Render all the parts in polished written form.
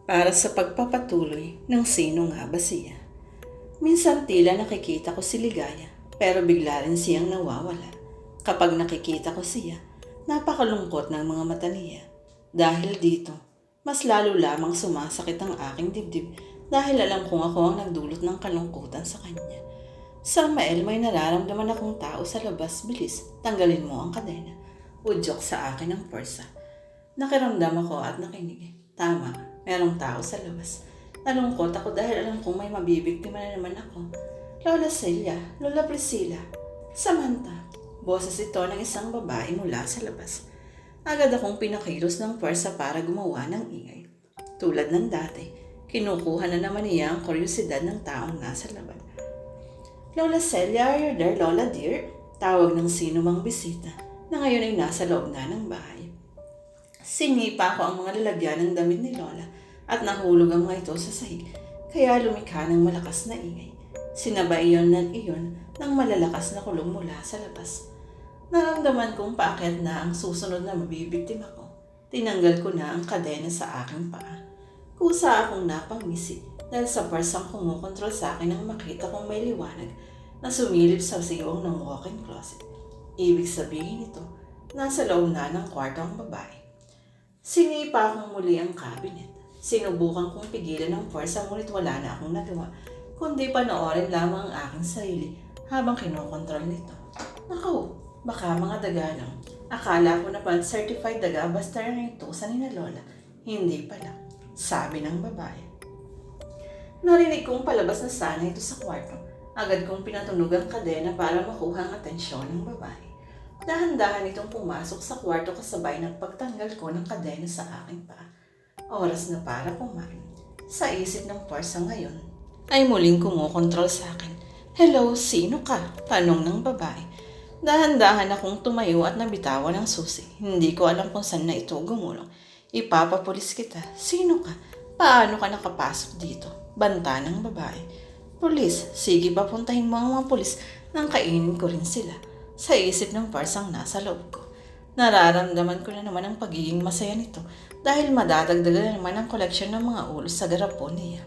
para sa pagpapatuloy ng sino nga ba siya. Minsan tila nakikita ko si Ligaya pero bigla rin siyang nawawala. Kapag nakikita ko siya, napakalungkot ng mga mata niya. Dahil dito, mas lalo lamang sumasakit ang aking dibdib dahil alam kong ako ang nagdulot ng kalungkutan sa kanya. Samael, may nararamdaman akong tao sa labas. Bilis, tanggalin mo ang kadena. Udyok sa akin ang pwersa. Nakiramdam ako at nakinig. Tama, merong tao sa labas. Nalungkot ako dahil alam kong may mabibiktima na naman ako. Lola Celia, Lola Priscilla, Samantha. Boses ito ng isang babae mula sa labas. Agad akong pinakilos ng pwersa para gumawa ng ingay. Tulad ng dati, kinukuha na naman niya ang kuryosidad ng taong nasa labas. Lola Celia, are you there, Lola dear? Tawag ng sino mang bisita na ngayon ay nasa loob na ng bahay. Sinipa ko ang mga lalagyan ng damit ni Lola at nahulog ang mga ito sa sahig, kaya lumikha ng malakas na ingay. Sinabay iyon ng malalakas na kulong mula sa labas. Naramdaman kong paakyat na ang susunod na mabibiktima ko. Tinanggal ko na ang kadena sa aking paa. Kusa akong napangisi dahil sa pwersang kumukontrol sa akin nang makita kong may liwanag na sumilip sa siwang ng walk-in closet. Ibig sabihin nito, nasa loob na ng kwarto ang babae. Sinipa akong muli ang cabinet. Sinubukan kong pigilan ng pwersa ngunit wala na akong nagawa, kundi panoorin lamang ang aking sarili habang kinokontrol nito. Naku, baka mga daga lang. Akala ko na certified daga basta rin ito sa nina Lola. Hindi pala, sabi ng babae. Narinig kong palabas na sana ito sa kwarto. Agad kong pinatunog ang kadena para makuha ang atensyon ng babae. Dahan-dahan itong pumasok sa kwarto kasabay ng pagtanggal ko ng kadena sa aking paa. Oras na para kumain. Sa isip ng pwersa ngayon, ay muling kumukontrol sa akin. Hello, sino ka? Tanong ng babae. Dahan-dahan akong tumayo at nabitawan ng susi. Hindi ko alam kung saan na ito gumulong. Ipapapulis kita. Sino ka? Paano ka nakapasok dito? Banta ng babae. Pulis, sige papuntahin mo ang mga pulis nang kainin ko rin sila. Sa isip ng parsang nasa loob ko. Nararamdaman ko na naman ang pagiging masaya nito dahil madadagdagan na naman ang koleksyon ng mga ulos sa garapon niya.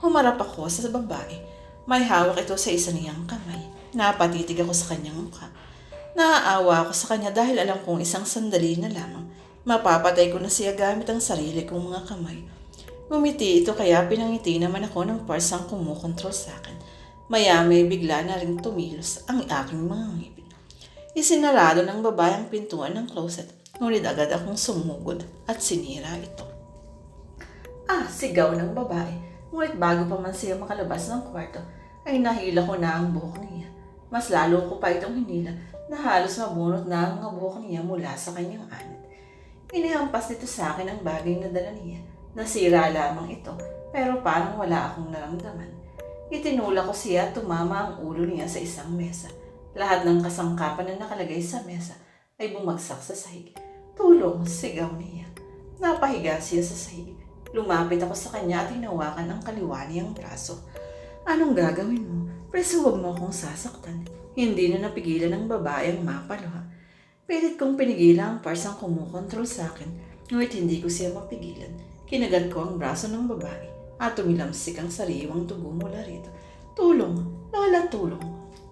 Humarap ako sa babae. May hawak ito sa isa niyang kamay. Napatitig ako sa kanyang mukha. Naaawa ako sa kanya dahil alam kong isang sandali na lamang. Mapapatay ko na siya gamit ang sarili kong mga kamay. Ngumiti ito kaya pinangiti naman ako ng parsang kumukontrol sa akin. Maya-may bigla na rin tumilos ang aking mga ngipin. Isinarado ng babae ang pintuan ng closet, ngunit agad akong sumugod at sinira ito. Sigaw ng babae, ngunit bago pa man siya makalabas ng kwarto, ay nahila ko na ang buhok niya. Mas lalo ko pa itong hinila na halos mabunot na ang mga buhok niya mula sa kanyang anit. Inihampas nito sa akin ang bagay na dala niya. Nasira lamang ito, pero parang wala akong naramdaman. Itinulak ko siya at tumama ang ulo niya sa isang mesa. Lahat ng kasangkapan na nakalagay sa mesa ay bumagsak sa sahig. Tulong, sigaw niya. Napahiga siya sa sahig. Lumapit ako sa kanya at hinawakan ang kaliwa niyang braso. Anong gagawin mo? Preso huwag mo akong sasaktan. Hindi na napigilan ng babae ang mapaluha. Pilit kong pinigilan ang parsang kumukontrol sa akin, ngunit hindi ko siya mapigilan. Kinagat ko ang braso ng babae at tumilamsik ang sariwang dugo mula rito. Tulong, Lola, tulong.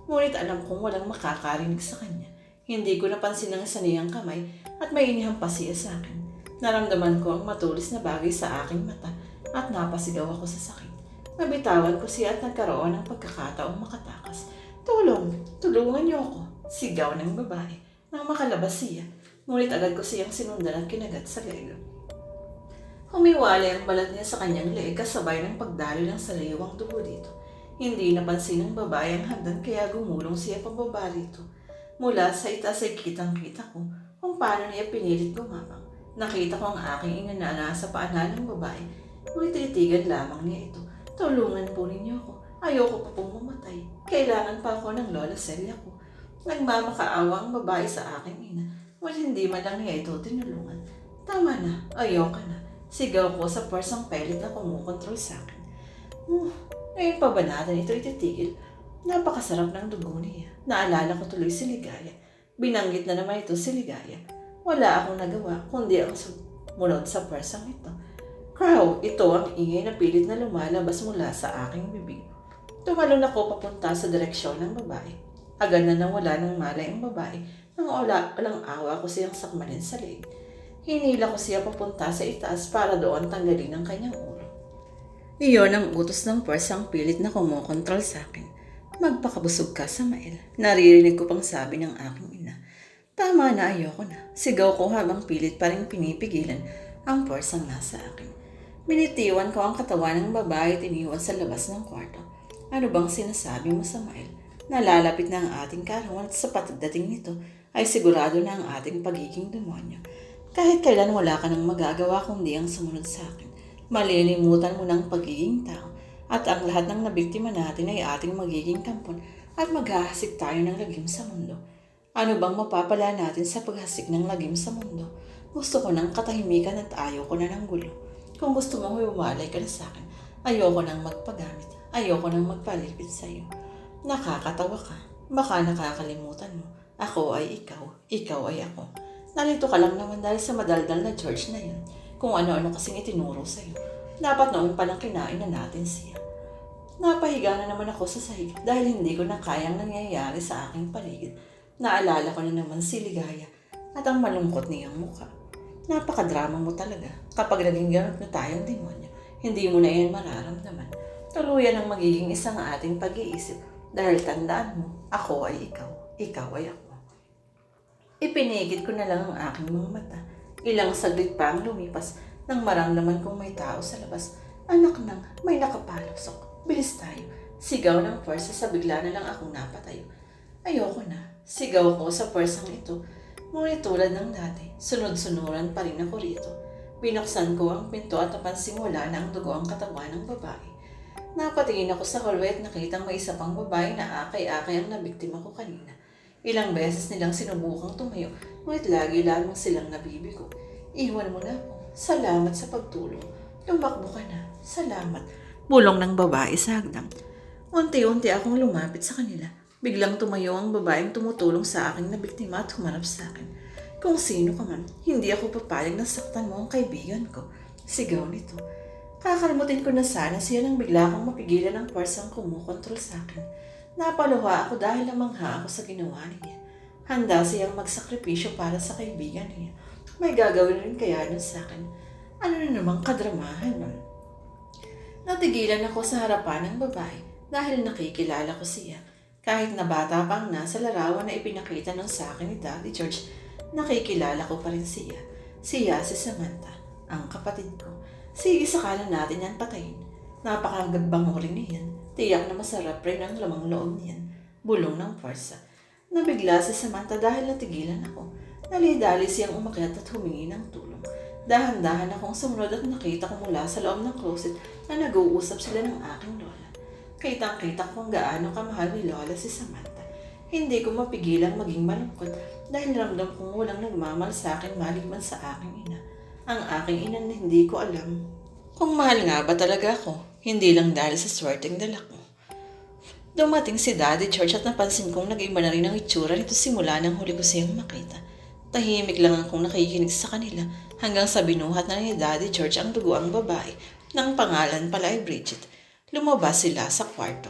Ngunit alam kong walang makakarinig sa kanya. Hindi ko napansin ang isa niyang kamay at may inihampas siya sa akin. Naramdaman ko ang matulis na bagay sa aking mata at napasigaw ako sa sakit. Nabitawan ko siya at nagkaroon ng pagkakataong makatakas. Tulong, tulungan niyo ako, sigaw ng babae. Nang makalabas siya, ngunit agad ko siyang sinundan at kinagat sa leeg. Humiwalay ang balat niya sa kanyang leeg kasabay ng pagdalo ng saliwang dugo dito. Hindi napansin ng babae ang hagdan kaya gumulong siya pababa rito. Mula sa itaas ay kitang-kita ko kung paano niya pinilit gumapang. Nakita ko ang aking ina na nasa paanan ng babae. Ngunit titigan lamang niya ito. Tulungan po ninyo ako. Ayoko pa pong mamatay. Kailangan pa ako ng Lola Celia ko. Nagmamakaawa ang babae sa aking ina. Ngunit hindi man lang niya ito tinulungan. Tama na, ayoko na. Sigaw ko sa parsang pelit na kumukontrol sa akin. Ngayon pa ba natin ito ititigil? Napakasarap ng dugo niya. Naalala ko tuloy si Ligaya. Binanggit na naman ito si Ligaya. Wala akong nagawa kundi ang sumunod sa parsang ito. Crow, ito ang ingay na pilit na lumalabas mula sa aking bibig. Tumalon ako papunta sa direksyon ng babae. Agad na nawala ng malay ang babae nang walang awa ko siyang sakmalin sa leeg. Hinila ko siya papunta sa itaas para doon tanggalin ang kanyang ulo. Iyon ang utos ng puwersang pilit na kumokontrol sa akin. Magpakabusog ka, Samael. Naririnig ko pang sabi ng aking ina. Tama na, ayoko na. Sigaw ko habang pilit pa rin pinipigilan ang puwersang nasa akin. Binitiwan ko ang katawan ng babae at iniwan sa labas ng kwarto. Ano bang sinasabi mo, Samael? Nalalapit na ang ating karawan at sa pagdating nito ay sigurado na ang ating pagiging demonyo. Kahit kailan wala ka nang magagawa kundi ang sumunod sa akin. Malilimutan mo ng pagiging tao at ang lahat ng nabiktima natin ay ating magiging kampon at maghahasik tayo ng lagim sa mundo. Ano bang mapapala natin sa paghasik ng lagim sa mundo? Gusto ko ng katahimikan at ayaw ko na ng gulo. Kung gusto mong humalay ka na sa akin, ayoko nang magpagamit. Ayoko nang magpalipit sa iyo. Nakakatawa ka. Baka nakakalimutan mo. Ako ay ikaw. Ikaw ay ako. Nalito ka lang naman dahil sa madaldal na George na yun. Kung ano-ano kasing itinuro sa iyo. Dapat noon palang kinain na natin siya. Napahiga na naman ako sa sahig dahil hindi ko na kayang nangyayari sa aking paligid. Naalala ko na naman si Ligaya at ang malungkot niyang mukha. Napakadrama mo talaga. Kapag naging ganap na tayong demonyo, hindi mo na yan mararamdaman. Tuluyan ang magiging isang ating pag-iisip dahil tandaan mo, ako ay ikaw, ikaw ay ako. Ipinigid ko na lang ang aking mga mata. Ilang saglit pa ang lumipas nang maramdaman kong may tao sa labas. Anak nang, may nakapalusok. Bilis tayo. Sigaw ng puwersa sa bigla na lang akong napatayo. Ayoko na. Sigaw ko sa puwersang ito. Ngunit tulad ng dati, sunod-sunuran pa rin ako rito. Binuksan ko ang pinto at napansing wala na ang dugo ang katawan ng babae. Napatingin ako sa hallway at nakitang may isa pang babae na akay-akay ang nabiktima ko kanina. Ilang beses nilang sinubukang tumayo, ngunit lagi lamang silang nabibigo. Iwan mo na ako. Salamat sa pagtulong. Lumakbo ka na. Salamat. Bulong ng babae sa hagdan. Unti-unti akong lumapit sa kanila. Biglang tumayo ang babaeng tumutulong sa aking na biktima at humarap sa akin. Kung sino ka man, hindi ako papayag na saktan mo ang kaibigan ko. Sigaw nito. Kakalimutin ko na sana siya nang bigla akong mapigilan ng puwersang kumukontrol sa akin. Napaluha ako dahil namangha ako sa ginawa niya. Handa siyang magsakripisyo para sa kaibigan niya. May gagawin rin kaya nun sa akin. Ano na namang kadramahan nun? Natigilan ako sa harapan ng babae dahil nakikilala ko siya. Kahit na bata pang nasa larawan na ipinakita nun sa akin ni Daddy George, nakikilala ko pa rin siya. Siya si Samantha, ang kapatid ko. Sige, sakalan natin yan patayin. Napakagagbango rin niyan. Tiyak na masarap rin ang lamang loob niyan. Bulong ng puwersa. Nabigla si Samantha dahil natigilan ako. Nalidali siyang umakyat at humingi ng tulong. Dahan-dahan akong sumunod at nakita ko mula sa loob ng closet na nag-uusap sila ng aking lola. Kitang-kita ko kung gaano kamahal ni Lola si Samantha. Hindi ko mapigilang maging malungkot dahil ramdam kong walang nagmamahal sa akin maliban sa aking ina. Ang aking ina na hindi ko alam kung mahal nga ba talaga ako, hindi lang dahil sa swerteng dala ko. Dumating si Daddy George at napansin kong nag-iba na rin ang itsura nito simula nang huli ko siyang makita. Tahimik lang akong nakikinig sa kanila hanggang sa binuhat na ni Daddy George ang dugo ang babae nang pangalan pala ay Bridget. Lumabas sila sa kwarto.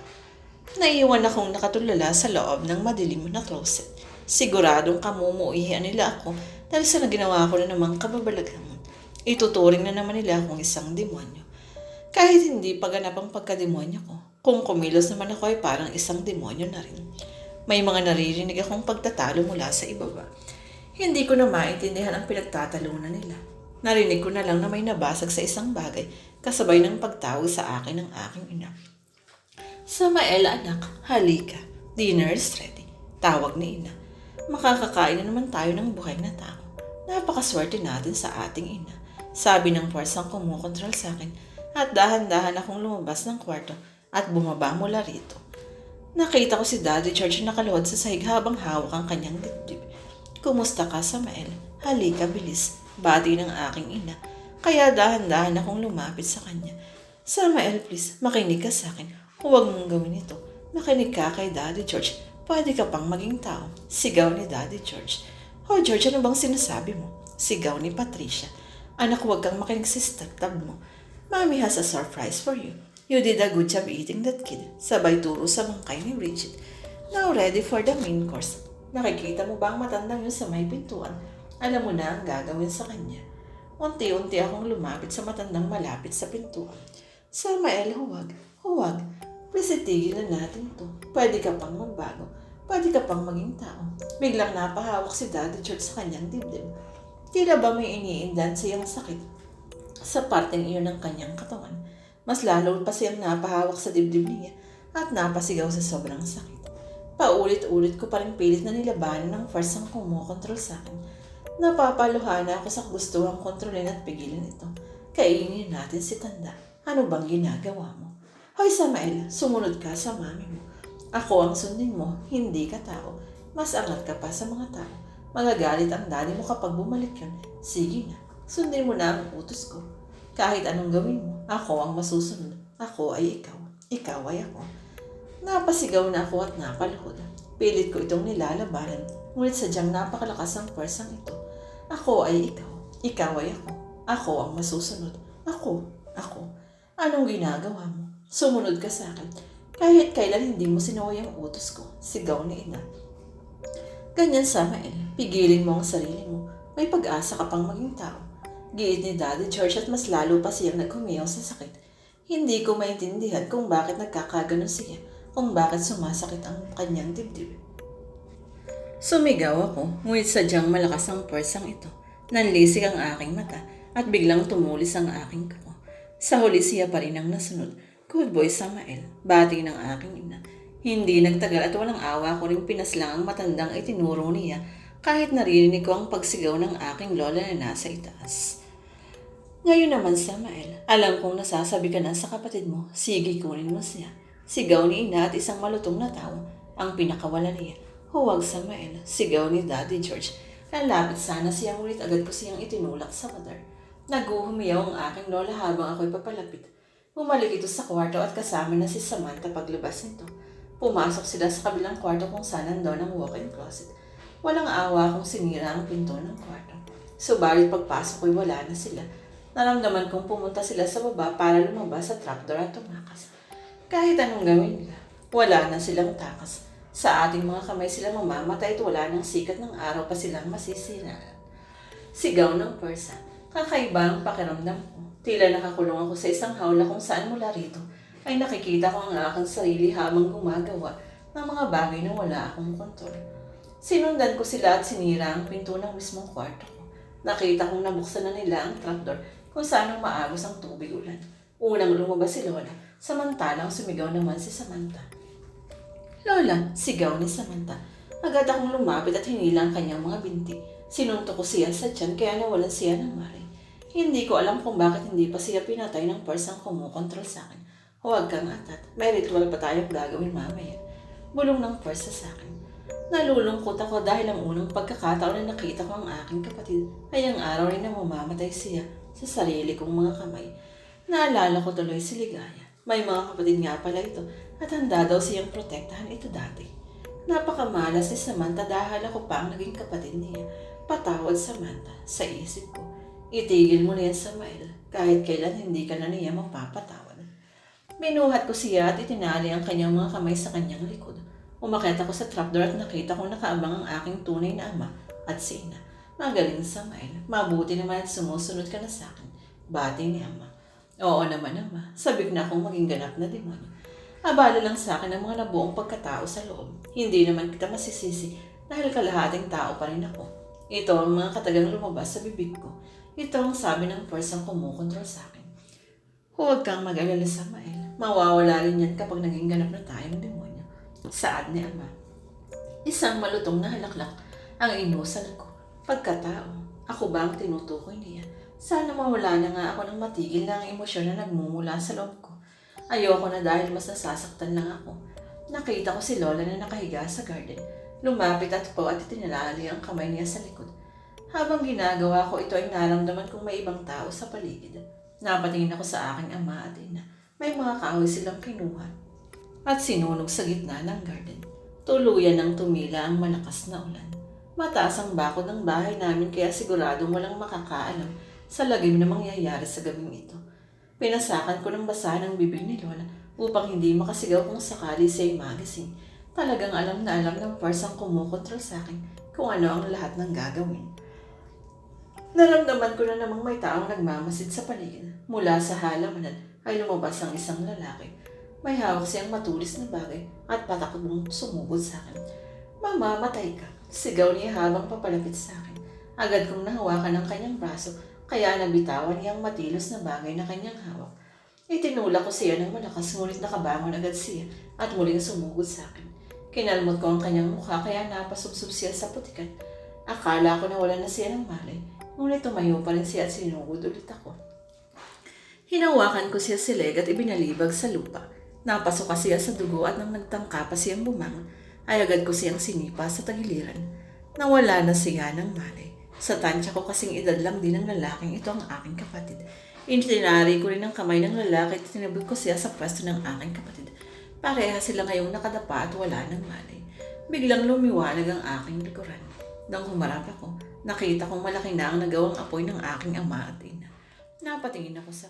Naiwan akong nakatulala sa loob ng madilim na closet. Siguradong kamumuihan nila ako dahil sa naginawa ko na namang kababalaghan. Ituturing na naman nila akong isang demonyo. Kahit hindi pa ganap ang pagkademonyo ko, kung kumilos naman ako ay parang isang demonyo na rin. May mga naririnig akong pagtatalo mula sa ibaba. Hindi ko na maintindihan ang pinagtatalunan nila. Narinig ko na lang na may nabasag sa isang bagay kasabay ng pagtawag sa akin ng aking ina. Samael, anak, halika. Dinner is ready. Tawag ni ina. Makakakain na naman tayo ng buhay na tao. Napakaswerte natin sa ating ina. Sabi ng puwersang kumukontrol sa akin at dahan-dahan akong lumabas ng kwarto at bumaba mula rito. Nakita ko si Daddy George nakaluhod sa sahig habang hawak ang kanyang dibdib. Kumusta ka, Samael? Halika, bilis. Bati ng aking ina. Kaya dahan-dahan akong lumapit sa kanya. Samael, please, makinig ka sa akin. Huwag mong gawin ito. Makinig ka kay Daddy George. Pwede ka pang maging tao. Sigaw ni Daddy George. Oh, George, ano bang sinasabi mo? Sigaw ni Patricia. Anak, huwag kang makinig sa stepdad mo. Mommy has a surprise for you. You did a good job eating that kid. Sabay turo sa bangkay ni Bridget. Now ready for the main course. Nakikita mo ba ang matandang yun sa may pintuan? Alam mo na ang gagawin sa kanya. Unti-unti akong lumapit sa matandang malapit sa pintuan. Samael, huwag. Huwag. Please itigil na natin to. Pwede ka pang magbago. Pwede ka pang maging tao. Biglang napahawak si Daddy George sa kanyang dibdib. Tila ba may iniindan siyang sakit sa parteng iyon ng kanyang katawan. Mas lalo pa siyang napahawak sa dibdib niya at napasigaw sa sobrang sakit. Paulit-ulit ko pa rin pilit na nilabanan ng force ang kumokontrol sa akin. Napapaluhana ako sa gustuhang kontrolin at pigilan ito. Kainin natin si Tanda. Ano bang ginagawa mo? Hoy Samael, sumunod ka sa mami mo. Ako ang sundin mo, hindi ka tao. Mas angat ka pa sa mga tao. Magagalit ang daddy mo kapag bumalik yun. Sige na, sundin mo na ang utos ko. Kahit anong gawin mo, ako ang masusunod. Ako ay ikaw. Ikaw ay ako. Napasigaw na ako at napaluhod. Pilit ko itong nilalabanan, ngunit sadyang napakalakas ang pwersang ito. Ako ay ikaw. Ikaw ay ako. Ako ang masusunod. Ako. Anong ginagawa mo? Sumunod ka sa akin. Kahit kailan hindi mo sinaway ang utos ko, sigaw ni Ina. Ganyan Samael, pigilin mo ang sarili mo. May pag-asa ka pang maging tao. Giit ni Daddy George at mas lalo pa siyang naghumiyaw sa sakit. Hindi ko maintindihan kung bakit nagkakaganon siya, kung bakit sumasakit ang kanyang dibdib. Sumigaw ako, ngunit sadyang malakas ang puwersang ito. Nanlisik ang aking mata at biglang tumulis ang aking kuko. Sa huli siya pa rin ang nasunod. Good boy, Samael. Bati ng aking ina. Hindi nagtagal at walang awa ko rin pinaslang ang matandang itinuro niya kahit naririnig ko ang pagsigaw ng aking lola na nasa itaas. Ngayon naman, Samael, alam kong nasasabi ka na sa kapatid mo. Sige, kunin mo siya. Sigaw ni ina at isang malutong na tao ang pinakawala niya. Huwag, Samael. Sigaw ni Daddy George. Lalapit sana siya ngunit agad ko siyang itinulak sa pader. Naguhumiyaw ang aking lola habang ako'y papalapit. Bumalik ito sa kwarto at kasama na si Samantha paglabas nito. Pumasok sila sa kabilang kwarto kung saan nandoon ang walk-in closet. Walang awa kung sinira ang pinto ng kwarto. Subalit pagpasok ko'y wala na sila. Naramdaman kong pumunta sila sa baba para lumabas sa trapdoor at tumakas. Kahit anong gawin nila, wala na silang takas. Sa ating mga kamay sila mamamatay at wala ng sikat ng araw pa silang masisiraan. Sigaw ng persa. Kakaiba ang pakiramdam ko. Tila nakakulong ako sa isang hawla kung saan mula rito ay nakikita ko ang aking sarili habang gumagawa ng mga bagay na wala akong kontrol. Sinundan ko sila at sinira ang pinto ng mismong kwarto ko. Nakita kong nabuksan na nila ang trapdoor kung saan maagos ang tubig ulan. Unang lumabas si Lola, samantalang sumigaw naman si Samantha. Lola, sigaw ni Samantha. Agad akong lumapit at hinila ang kanyang mga binti. Sinuntok ko siya sa tiyan kaya nawalan siya ng mari. Hindi ko alam kung bakit hindi pa siya pinatay ng persang kumukontrol sa akin. Huwag kang atat. May ritual pa tayong gagawin mamaya. Bulong ng persa sa akin. Nalulungkot ako dahil ang unang pagkakataon na nakita ko ang aking kapatid ay ang araw rin na mamamatay siya sa sarili kong mga kamay. Naalala ko tuloy si Ligaya. May mga kapatid nga pala ito at handa daw siyang protektahan ito dati. Napakamalas ni Samantha dahil ako pa ang naging kapatid niya. Patawad Samantha sa isip ko. Itigil mo na yan, Samael. Kahit kailan hindi ka na niya mapapatawad. Binuhat ko siya at itinali ang kanyang mga kamay sa kanyang likod. Umakyat ako sa trapdoor at nakita kong nakaabang ang aking tunay na ama at si Ina. Magaling, Samael. Mabuti naman at sumusunod ka na sa akin. Bati ni ama. Oo naman, ama. Sabik na akong maging ganap na demonyo. Abala lang sa akin ang mga nabuong pagkatao sa loob. Hindi naman kita masisisi dahil kalahating tao pa rin ako. Ito ang mga katagang lumabas sa bibig ko. Ito ang sabi ng persang kumukontrol sa akin. Huwag kang mag-alala, Samael. Mawawala rin yan kapag naging ganap na tayong demonyo. Saad ni ama. Isang malutong na halaklak ang inusal ko. Pagkatao, ako ba ang tinutukoy niya? Sana mawala na nga ako ng matigil na ang emosyon na nagmumula sa loob ko. Ayoko na dahil mas nasasaktan lang ako. Nakita ko si Lola na nakahiga sa garden. Lumapit at po at itinalali ang kamay niya sa likod. Habang ginagawa ko ito ay naramdaman kong may ibang tao sa paligid. Napatingin ako sa aking ama at ina. May mga kahoy silang kinuha at sinunog sa gitna ng garden. Tuluyan ng tumila ang malakas na ulan. Mataas ang bakod ng bahay namin kaya siguradong walang makakaalam sa lagim na mangyayari sa gabing ito. Pinasakan ko ng basa ng bibig ni Lola upang hindi makasigaw kung sakali siya'y magising. Talagang alam na alam ng parsang kumukontrol sa akin kung ano ang lahat ng gagawin. Naramdaman ko na namang may taong nagmamasid sa paligid. Mula sa halamanan ay lumabas ang isang lalaki. May hawak siyang matulis na bagay at patakbong sumugod sa akin. "Mamamatay ka," sigaw niya habang papalapit sa akin. Agad kong nahawakan ang kanyang braso kaya nabitawan niya ang matilos na bagay na kanyang hawak. Itinulak ko siya ng malakas ngunit nakabangon agad siya at muling sumugod sa akin. Kinalmot ko ang kanyang mukha kaya napasubsob siya sa putikan. Akala ko na wala na siya ng malay, ngunit tumayo pa rin siya at sinugod ulit ako. Hinawakan ko siya sa leg at ibinalibag sa lupa. Napasok siya sa dugo at nang nagtangka pa siyang bumangon, ay agad ko siyang sinipa sa tagiliran. Nawala na siya ng malay. Sa tansya ko kasing edad lang din ng lalaking ito ang aking kapatid. Itinari ko rin ang kamay ng lalaki at tinabot ko siya sa pwesto ng aking kapatid. Pareha sila ngayong nakadapa at wala ng malay. Biglang lumiwanag ang aking likuran. Nang humarap ako, nakita kong malaki na ang nagawang apoy ng aking ama at ina. Napatingin ako sa